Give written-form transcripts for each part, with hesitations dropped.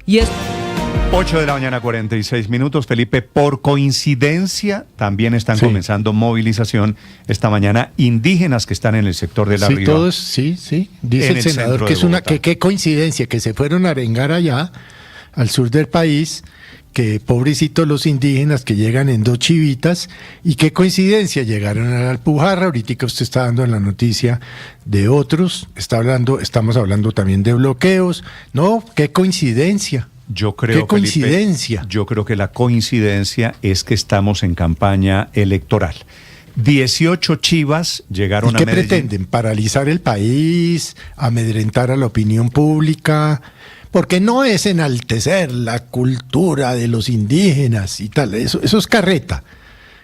Y es 8 de la mañana, 46 minutos. Felipe, por coincidencia, también están comenzando movilización esta mañana indígenas que están en el sector de La Rioja. Todos, sí. Dice el senador que es qué coincidencia, que se fueron a arengar allá, al sur del país, que pobrecitos los indígenas que llegan en 2 chivitas, y qué coincidencia, llegaron a la Alpujarra. Ahorita usted está dando en la noticia de otros, estamos hablando también de bloqueos. No, qué coincidencia. Yo creo, ¿Qué coincidencia? Felipe, yo creo que la coincidencia es que estamos en campaña electoral. 18 chivas llegaron a Medellín. ¿Qué pretenden? ¿Paralizar el país? ¿Amedrentar a la opinión pública? Porque no es enaltecer la cultura de los indígenas y tal, eso es carreta.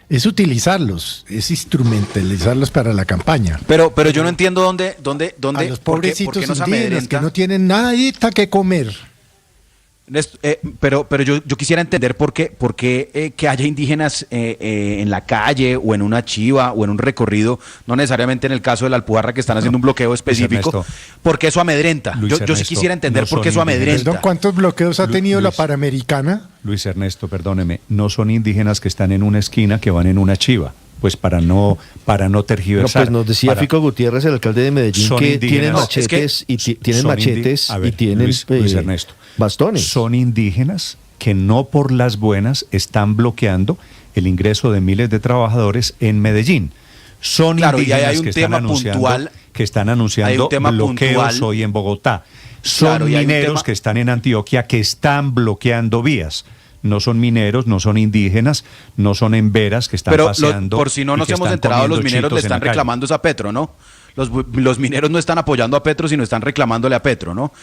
Es utilizarlos, es instrumentalizarlos para la campaña. Pero yo no entiendo dónde a los pobrecitos ¿por qué nos indígenas amedrenta? que no tienen nadita que comer. Pero yo quisiera entender por qué que haya indígenas en la calle o en una chiva o en un recorrido, no necesariamente en el caso de la Alpujarra que están haciendo un bloqueo específico, porque eso amedrenta. Yo sí quisiera entender por qué eso amedrenta. Perdón, ¿cuántos bloqueos ha tenido la Panamericana? Luis Ernesto, perdóneme, no son indígenas que están en una esquina que van en una chiva. Pues para no tergiversar. No, pues nos decía Fico Gutiérrez, el alcalde de Medellín, que tienen machetes Luis Ernesto, bastones. Son indígenas que no por las buenas están bloqueando el ingreso de miles de trabajadores en Medellín. Son indígenas que están anunciando bloqueos hoy en Bogotá. Son mineros que están en Antioquia que están bloqueando vías. No son mineros, no son indígenas, no son emberas que están paseando. Por si no nos hemos enterado, los mineros le están reclamando a Petro, ¿no? Los mineros no están apoyando a Petro, sino están reclamándole a Petro, ¿no?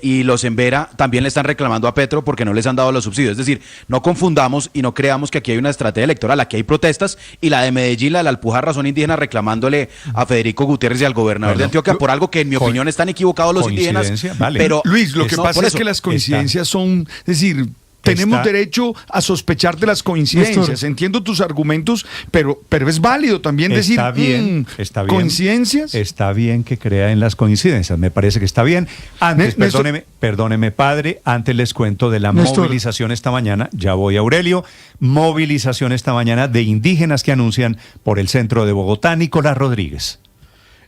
Y los embera también le están reclamando a Petro porque no les han dado los subsidios. Es decir, no confundamos y no creamos que aquí hay una estrategia electoral. Aquí hay protestas y la de Medellín, la de la Alpujarra, son indígenas reclamándole a Federico Gutiérrez y al gobernador de Antioquia por algo que en mi opinión están equivocados los indígenas. Vale. Pero Luis, lo que pasa es que las coincidencias son, es decir, tenemos derecho a sospechar de las coincidencias. Entiendo tus argumentos, pero es válido también decir, está bien, ¿coincidencias? Está bien que crea en las coincidencias, me parece que está bien. Antes, perdóneme, padre, antes les cuento de la movilización esta mañana, ya voy a Aurelio, movilización esta mañana de indígenas que anuncian por el centro de Bogotá. Nicolás Rodríguez.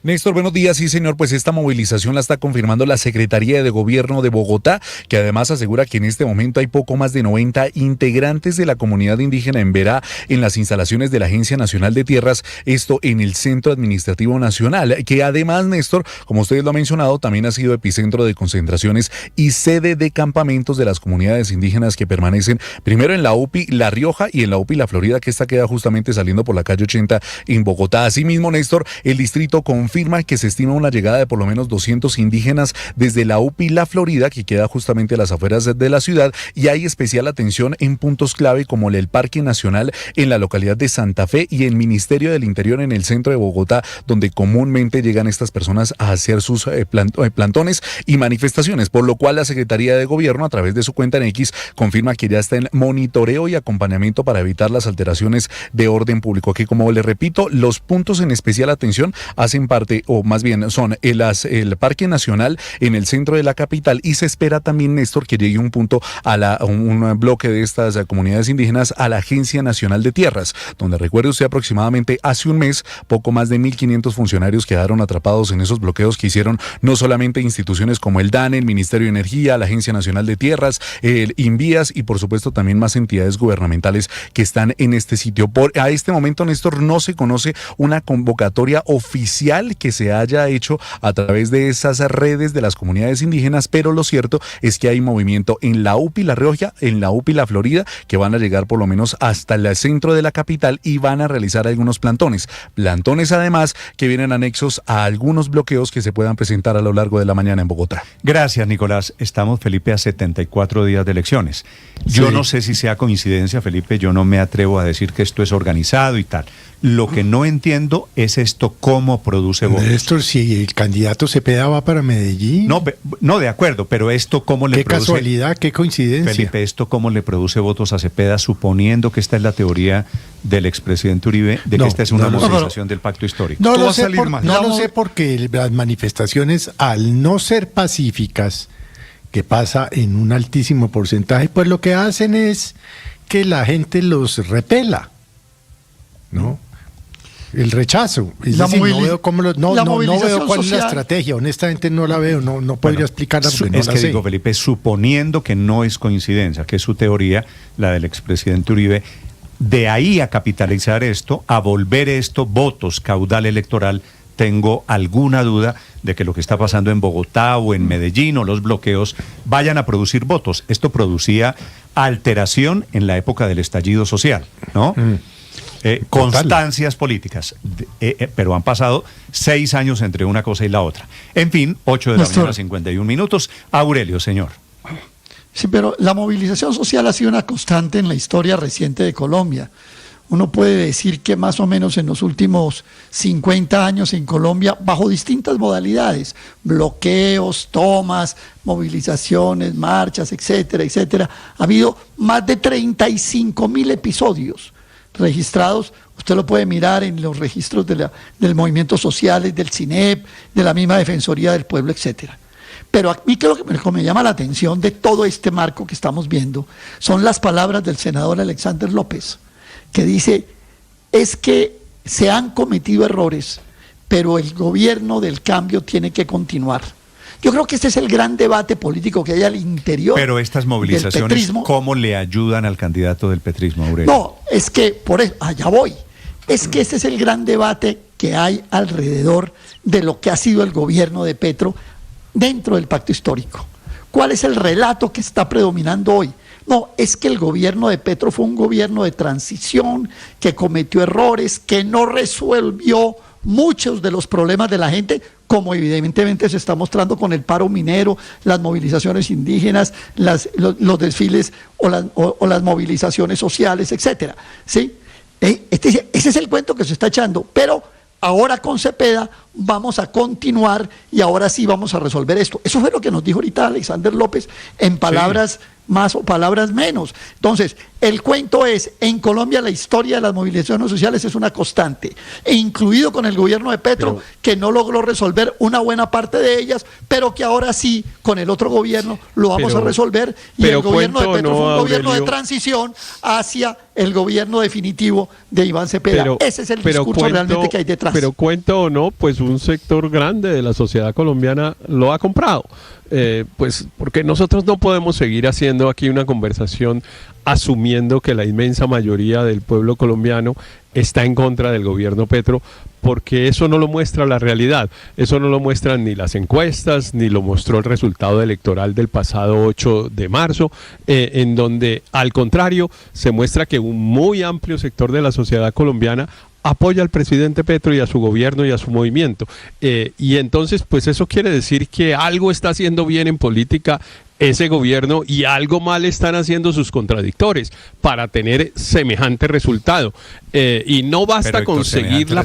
Néstor, buenos días. Sí, señor, pues esta movilización la está confirmando la Secretaría de Gobierno de Bogotá, que además asegura que en este momento hay poco más de 90 integrantes de la comunidad indígena emberá en las instalaciones de la Agencia Nacional de Tierras, esto en el Centro Administrativo Nacional, que además, Néstor, como ustedes lo han mencionado, también ha sido epicentro de concentraciones y sede de campamentos de las comunidades indígenas que permanecen primero en la UPI La Rioja y en la UPI La Florida, que esta queda justamente saliendo por la calle 80 en Bogotá. Asimismo, Néstor, el distrito confirma que se estima una llegada de por lo menos 200 indígenas desde la UPI La Florida, que queda justamente a las afueras de la ciudad, y hay especial atención en puntos clave como el Parque Nacional en la localidad de Santa Fe y el Ministerio del Interior en el centro de Bogotá, donde comúnmente llegan estas personas a hacer sus plantones y manifestaciones, por lo cual la Secretaría de Gobierno, a través de su cuenta en X, confirma que ya está en monitoreo y acompañamiento para evitar las alteraciones de orden público, que, como les repito, los puntos en especial atención hacen parte, o más bien son el Parque Nacional en el centro de la capital, y se espera también, Néstor, que llegue un punto un bloque de estas comunidades indígenas a la Agencia Nacional de Tierras, donde, recuerde usted, aproximadamente hace un mes, poco más de 1.500 funcionarios quedaron atrapados en esos bloqueos que hicieron no solamente instituciones como el DANE, el Ministerio de Energía, la Agencia Nacional de Tierras, el Invías y por supuesto también más entidades gubernamentales que están en este sitio. A este momento, Néstor, no se conoce una convocatoria oficial que se haya hecho a través de esas redes de las comunidades indígenas, pero lo cierto es que hay movimiento en la UPI La Rioja, en la UPI La Florida, que van a llegar por lo menos hasta el centro de la capital y van a realizar algunos plantones además que vienen anexos a algunos bloqueos que se puedan presentar a lo largo de la mañana en Bogotá. Gracias, Nicolás. Estamos, Felipe, a 74 días de elecciones. Yo no sé si sea coincidencia, Felipe, yo no me atrevo a decir que esto es organizado y tal. Lo que no entiendo es esto, cómo produce votos. Néstor, si el candidato Cepeda va para Medellín. No, de acuerdo, pero esto cómo le produce... Qué casualidad, qué coincidencia. Felipe, esto cómo le produce votos a Cepeda, suponiendo que esta es la teoría del expresidente Uribe, de que esta es una movilización del pacto histórico. No lo sé porque las manifestaciones, al no ser pacíficas, que pasa en un altísimo porcentaje, pues lo que hacen es que la gente los repela, ¿no? El rechazo. Es decir, no veo cuál es la estrategia, honestamente no la veo, no podría explicarla porque no la sé. Digo, Felipe, suponiendo que no es coincidencia, que es su teoría, la del expresidente Uribe, de ahí a capitalizar esto, a volver esto votos, caudal electoral, tengo alguna duda de que lo que está pasando en Bogotá o en Medellín o los bloqueos vayan a producir votos. Esto producía alteración en la época del estallido social, ¿no? Constancias políticas, pero han pasado 6 años entre una cosa y la otra. En fin, 8 de la mañana, 51 minutos. Aurelio, señor. Sí, pero la movilización social ha sido una constante en la historia reciente de Colombia. Uno puede decir que más o menos en los últimos 50 años en Colombia, bajo distintas modalidades, bloqueos, tomas, movilizaciones, marchas, etcétera, etcétera, ha habido más de 35.000 episodios registrados. Usted lo puede mirar en los registros del movimiento sociales, del CINEP, de la misma Defensoría del Pueblo, etcétera. Pero a mí lo que me llama la atención de todo este marco que estamos viendo son las palabras del senador Alexander López, que dice, es que se han cometido errores, pero el gobierno del cambio tiene que continuar. Yo creo que este es el gran debate político que hay al interior. Pero estas movilizaciones, ¿cómo le ayudan al candidato del petrismo, Aurelio? No, es que, por eso, allá voy. Es que este es el gran debate que hay alrededor de lo que ha sido el gobierno de Petro dentro del pacto histórico. ¿Cuál es el relato que está predominando hoy? No, es que el gobierno de Petro fue un gobierno de transición, que cometió errores, que no resolvió muchos de los problemas de la gente, como evidentemente se está mostrando con el paro minero, las movilizaciones indígenas, los desfiles o las movilizaciones sociales, etcétera. ¿Sí? Ese es el cuento que se está echando, pero ahora con Cepeda vamos a continuar y ahora sí vamos a resolver esto. Eso fue lo que nos dijo ahorita Alexander López en palabras más o palabras menos. Entonces, el cuento es, en Colombia la historia de las movilizaciones sociales es una constante, e incluido con el gobierno de Petro, que no logró resolver una buena parte de ellas, pero que ahora sí, con el otro gobierno, lo vamos a resolver, y el gobierno de Petro fue un gobierno de transición hacia el gobierno definitivo de Iván Cepeda. Ese es el discurso realmente que hay detrás. Pero cuento o no, pues un sector grande de la sociedad colombiana lo ha comprado. Pues porque nosotros no podemos seguir haciendo aquí una conversación asumiendo que la inmensa mayoría del pueblo colombiano está en contra del gobierno Petro, porque eso no lo muestra la realidad, eso no lo muestran ni las encuestas, ni lo mostró el resultado electoral del pasado 8 de marzo, en donde al contrario se muestra que un muy amplio sector de la sociedad colombiana apoya al presidente Petro y a su gobierno y a su movimiento. Y entonces, pues eso quiere decir que algo está haciendo bien en política ese gobierno y algo mal están haciendo sus contradictores para tener semejante resultado. Y no basta, Héctor, conseguir la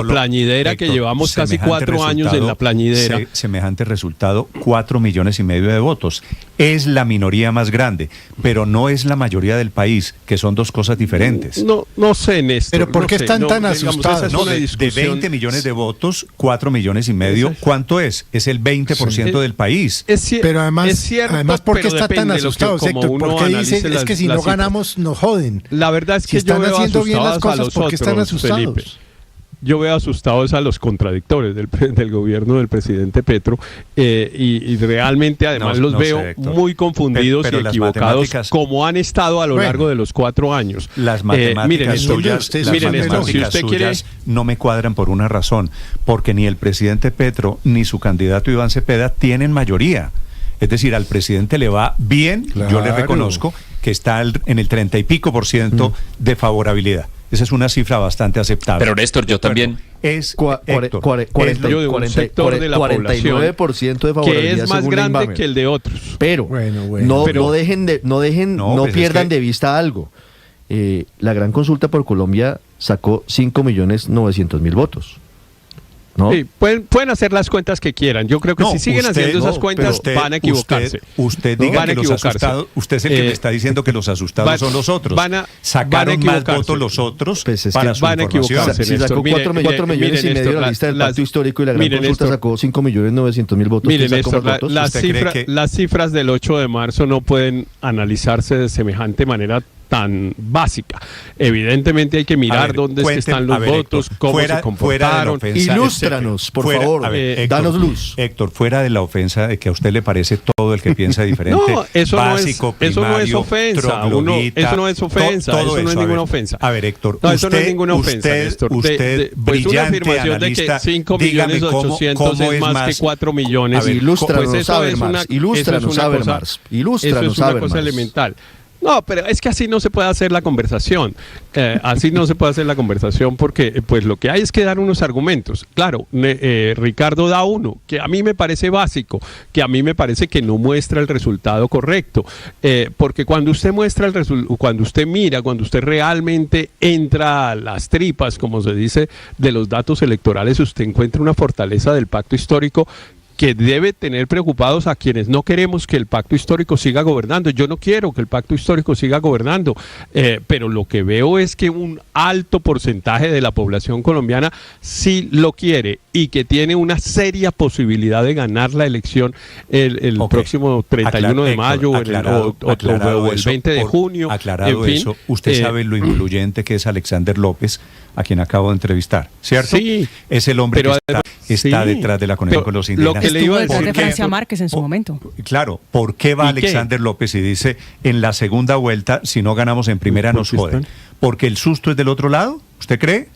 plañidera, Héctor, que llevamos casi 4 años en la plañidera. Semejante resultado, 4,5 millones de votos. Es la minoría más grande, pero no es la mayoría del país, que son dos cosas diferentes. No sé, Néstor. Pero ¿por qué están tan asustados? De 20 millones de votos, 4,5 millones. ¿Cuánto es? Es el 20% del país. Pero además, ¿por qué están tan asustados, Héctor? Porque dicen, es que si no ganamos, nos joden. La verdad es que si están haciendo bien las cosas, ¿por qué están asustados? Felipe. Yo veo asustados a los contradictores del gobierno del presidente Petro, y realmente además los veo muy confundidos y equivocados, como han estado a lo largo de los 4 años. Las matemáticas suyas no me cuadran por una razón, porque ni el presidente Petro ni su candidato Iván Cepeda tienen mayoría. Es decir, al presidente le va bien, yo le reconozco que está en el 30 y pico % de favorabilidad. Esa es una cifra bastante aceptable. Pero Néstor, yo también... Es 49% de favorabilidad, que es más grande que el de otros. Pero no pierdan de vista algo. La gran consulta por Colombia sacó 5,9 millones votos. ¿no? Sí, pueden hacer las cuentas que quieran. Yo creo que si siguen haciendo esas cuentas van a equivocarse. Usted diga que los asustados, usted es el que me está diciendo que los asustados son los otros. Sacaron más votos los otros para su información. Si sacó 4,4 millones y medio de la lista del pacto histórico y la gran consulta sacó 5.900.000 votos. Miren, las cifras del 8 de marzo no pueden analizarse de semejante manera tan básica. Evidentemente hay que mirar dónde están los votos, Héctor, cómo se comportaron. Ilústranos, por favor, danos luz. Héctor, fuera de la ofensa de que a usted le parece todo el que piensa diferente. No, eso básico, no es ofensa. Eso no es ofensa. Eso no es ninguna ofensa. A ver, Héctor, eso no es ninguna ofensa, Néstor. Usted pues una afirmación de que 5.800.000 es más que 4 millones. Ilústranos, Habermas. Ilústranos, Habermas. Eso es una cosa elemental. No, pero es que así no se puede hacer la conversación. Así no se puede hacer la conversación porque pues lo que hay es que dar unos argumentos. Claro, Ricardo da uno, que a mí me parece básico, que a mí me parece que no muestra el resultado correcto. Porque cuando usted muestra el resultado, cuando usted mira, cuando usted realmente entra a las tripas, como se dice, de los datos electorales, usted encuentra una fortaleza del pacto histórico que debe tener preocupados a quienes no queremos que el pacto histórico siga gobernando. Yo no quiero que el pacto histórico siga gobernando, pero lo que veo es que un alto porcentaje de la población colombiana sí lo quiere y que tiene una seria posibilidad de ganar la elección el próximo 31 de mayo o el 20 de junio. Aclarado eso, usted sabe lo influyente que es Alexander López, a quien acabo de entrevistar, ¿cierto? Sí. Es el hombre que está detrás de la conexión con los indígenas. Estuvo detrás de Francia Márquez en su momento. Claro, ¿por qué va Alexander López y dice en la segunda vuelta, si no ganamos en primera nos joden? ¿Porque el susto es del otro lado? ¿Usted cree?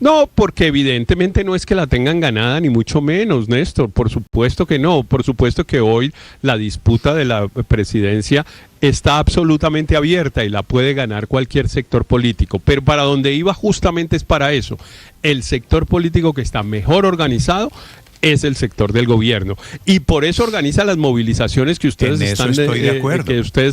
No, porque evidentemente no es que la tengan ganada, ni mucho menos, Néstor. Por supuesto que no. Por supuesto que hoy la disputa de la presidencia está absolutamente abierta y la puede ganar cualquier sector político. Pero para donde iba justamente es para eso. El sector político que está mejor organizado es el sector del gobierno y por eso organiza las movilizaciones que ustedes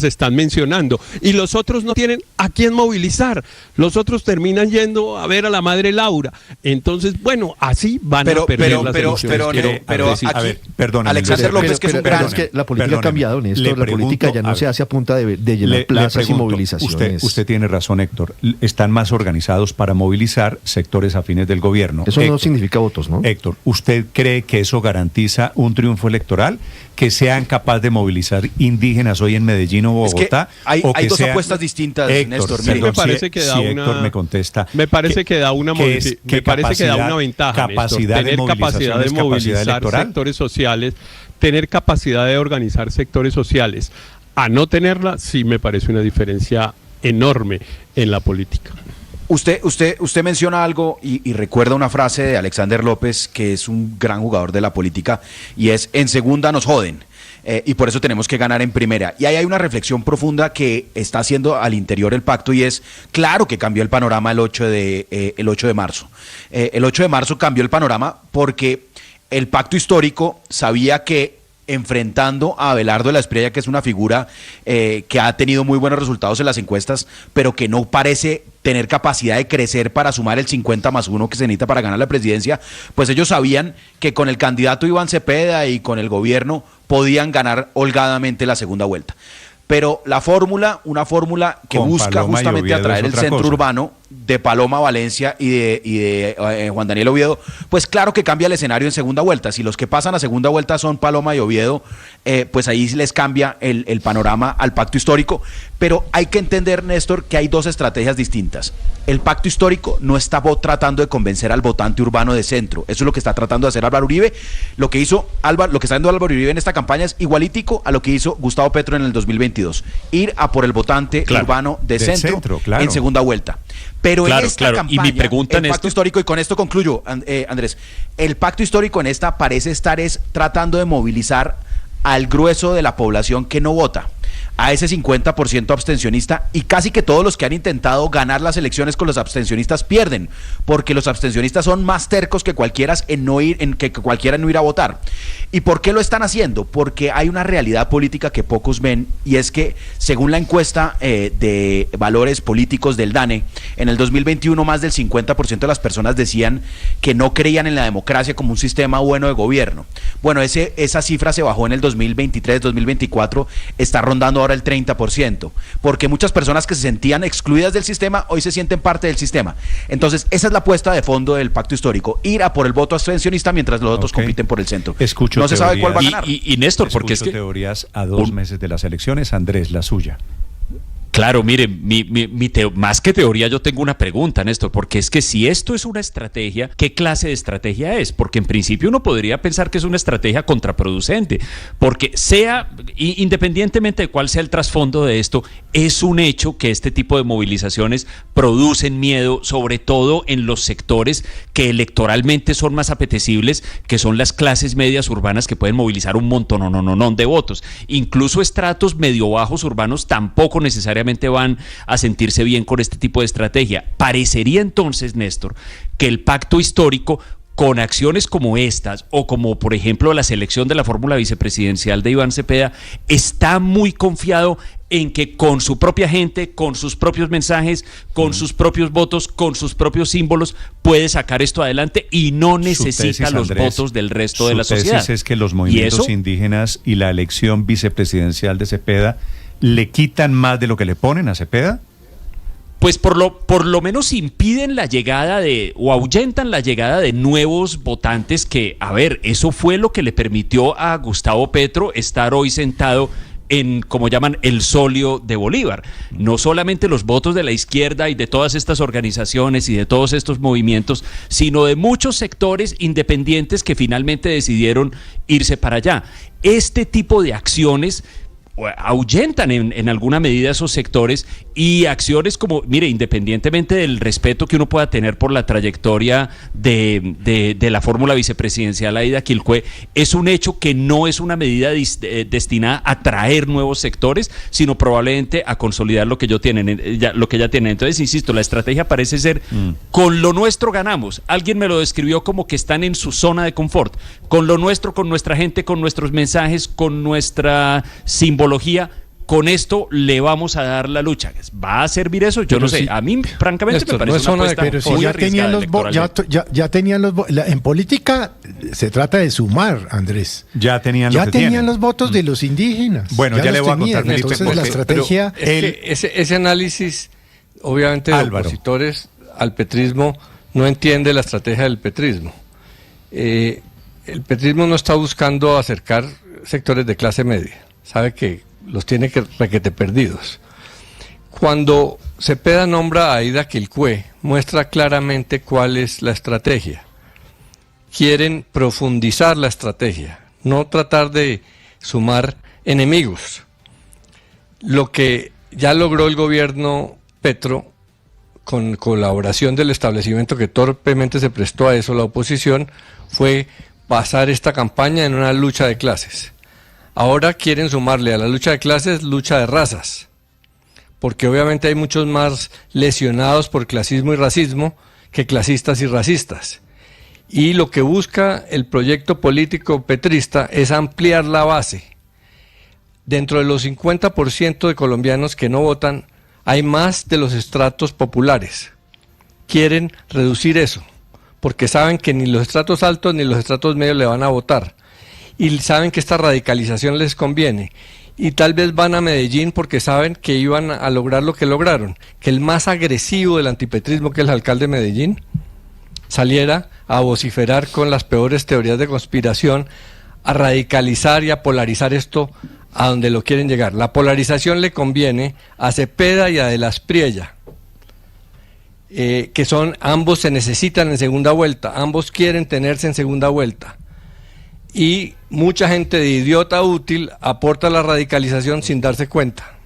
están mencionando, y los otros no tienen a quién movilizar, los otros terminan yendo a ver a la madre Laura. Entonces, bueno, así van a perder las elecciones. Pero Alexander López, que es un gran... Es que la política ha cambiado, Néstor. La política ya no se hace a punta de llenar plazas y movilizaciones. Usted tiene razón, Héctor. Están más organizados para movilizar sectores afines del gobierno. Eso no significa votos, ¿no? Héctor, ¿usted cree que eso garantiza un triunfo electoral? ¿Que sean capaces de movilizar indígenas hoy en Medellín o Bogotá? Es que hay dos apuestas distintas, Héctor, Néstor. Me parece que da Héctor me contesta. Me parece que da una ventaja, capacidad tener capacidad de movilizar sectores sociales, tener capacidad de organizar sectores sociales. A no tenerla, sí me parece una diferencia enorme en la política. Usted menciona algo y recuerda una frase de Alexander López, que es un gran jugador de la política, y es: en segunda nos joden. Y por eso tenemos que ganar en primera. Y ahí hay una reflexión profunda que está haciendo al interior el pacto, y es, claro que cambió el panorama el 8 de marzo. El 8 de marzo cambió el panorama porque el pacto histórico sabía que enfrentando a Abelardo de la Espriella, que es una figura que ha tenido muy buenos resultados en las encuestas, pero que no parece tener capacidad de crecer para sumar el 50+1 que se necesita para ganar la presidencia, pues ellos sabían que con el candidato Iván Cepeda y con el gobierno podían ganar holgadamente la segunda vuelta. Pero la fórmula, una fórmula que busca justamente atraer el centro urbano de Paloma Valencia y de Juan Daniel Oviedo, pues claro que cambia el escenario en segunda vuelta. Si los que pasan a segunda vuelta son Paloma y Oviedo, pues ahí les cambia el panorama al pacto histórico. Pero hay que entender, Néstor, que hay dos estrategias distintas. El pacto histórico no está tratando de convencer al votante urbano de centro. Eso es lo que está tratando de hacer Álvaro Uribe. Lo que está haciendo Álvaro Uribe en esta campaña es igualítico a lo que hizo Gustavo Petro en el 2022. Ir a por el votante urbano de centro en segunda vuelta. Pero en esta campaña, y mi pregunta, el pacto histórico, y con esto concluyo, Andrés, el pacto histórico en esta parece estar tratando de movilizar al grueso de la población que no vota, a ese 50% abstencionista, y casi que todos los que han intentado ganar las elecciones con los abstencionistas pierden, porque los abstencionistas son más tercos que cualquiera en no ir a votar. ¿Y por qué lo están haciendo? Porque hay una realidad política que pocos ven, y es que según la encuesta de valores políticos del DANE, en el 2021 más del 50% de las personas decían que no creían en la democracia como un sistema bueno de gobierno. Bueno, esa cifra se bajó en el 2023, 2024, está rondando ahora el 30%, porque muchas personas que se sentían excluidas del sistema hoy se sienten parte del sistema. Entonces, esa es la apuesta de fondo del pacto histórico, ir a por el voto abstencionista mientras los otros compiten por el centro. Escucho no se sabe cuál va a ganar. Y Néstor, porque es que teorías a 2 meses de las elecciones. Andrés, la suya. Claro, mire, más que teoría yo tengo una pregunta, Néstor, porque es que si esto es una estrategia, ¿qué clase de estrategia es? Porque en principio uno podría pensar que es una estrategia contraproducente, porque independientemente de cuál sea el trasfondo de esto, es un hecho que este tipo de movilizaciones producen miedo, sobre todo en los sectores que electoralmente son más apetecibles, que son las clases medias urbanas, que pueden movilizar un montón de votos. Incluso estratos medio bajos urbanos tampoco necesariamente van a sentirse bien con este tipo de estrategia. Parecería entonces, Néstor, que el pacto histórico, con acciones como estas, o como por ejemplo la selección de la fórmula vicepresidencial de Iván Cepeda, está muy confiado en que con su propia gente, con sus propios mensajes, con sus propios votos, con sus propios símbolos, puede sacar esto adelante y no necesita los votos del resto de la sociedad. Su tesis es que los movimientos indígenas y la elección vicepresidencial de Cepeda ¿le quitan más de lo que le ponen a Cepeda? Pues por lo menos impiden la llegada o ahuyentan la llegada de nuevos votantes que, a ver, eso fue lo que le permitió a Gustavo Petro estar hoy sentado en, como llaman, el solio de Bolívar. No solamente los votos de la izquierda y de todas estas organizaciones y de todos estos movimientos, sino de muchos sectores independientes que finalmente decidieron irse para allá. Este tipo de acciones ahuyentan en alguna medida esos sectores, y acciones como, mire, independientemente del respeto que uno pueda tener por la trayectoria de la fórmula vicepresidencial Aida Quilcue, es un hecho que no es una medida destinada a atraer nuevos sectores, sino probablemente a consolidar lo que ya tienen. Entonces, insisto, la estrategia parece ser con lo nuestro ganamos. Alguien me lo describió como que están en su zona de confort, con lo nuestro, con nuestra gente, con nuestros mensajes, con nuestra simbología. Con esto le vamos a dar la lucha. ¿Va a servir eso? Yo no sé. A mí, francamente, me parece una apuesta muy arriesgada electoralmente. Ya tenían los votos. En política se trata de sumar, Andrés. Ya tenían los votos de los indígenas. Bueno, ya le voy a contar, Felipe. Entonces la estrategia... Ese análisis, obviamente, de opositores al petrismo no entiende la estrategia del petrismo. El petrismo no está buscando acercar sectores de clase media. Sabe que los tiene requete perdidos. Cuando Cepeda nombra a Aida Quilcue, muestra claramente cuál es la estrategia. Quieren profundizar la estrategia, no tratar de sumar enemigos. Lo que ya logró el gobierno Petro, con colaboración del establecimiento que torpemente se prestó a eso, la oposición, fue basar esta campaña en una lucha de clases. Ahora quieren sumarle a la lucha de clases lucha de razas, porque obviamente hay muchos más lesionados por clasismo y racismo que clasistas y racistas. Y lo que busca el proyecto político petrista es ampliar la base. Dentro de los 50% de colombianos que no votan, hay más de los estratos populares. Quieren reducir eso, porque saben que ni los estratos altos ni los estratos medios le van a votar. Y saben que esta radicalización les conviene, y tal vez van a Medellín porque saben que iban a lograr lo que lograron, que el más agresivo del antipetrismo, que es el alcalde de Medellín, saliera a vociferar con las peores teorías de conspiración, a radicalizar y a polarizar esto a donde lo quieren llegar. La polarización le conviene a Cepeda y a De las Priella, que ambos se necesitan en segunda vuelta, ambos quieren tenerse en segunda vuelta. Y mucha gente de idiota útil aporta la radicalización sin darse cuenta.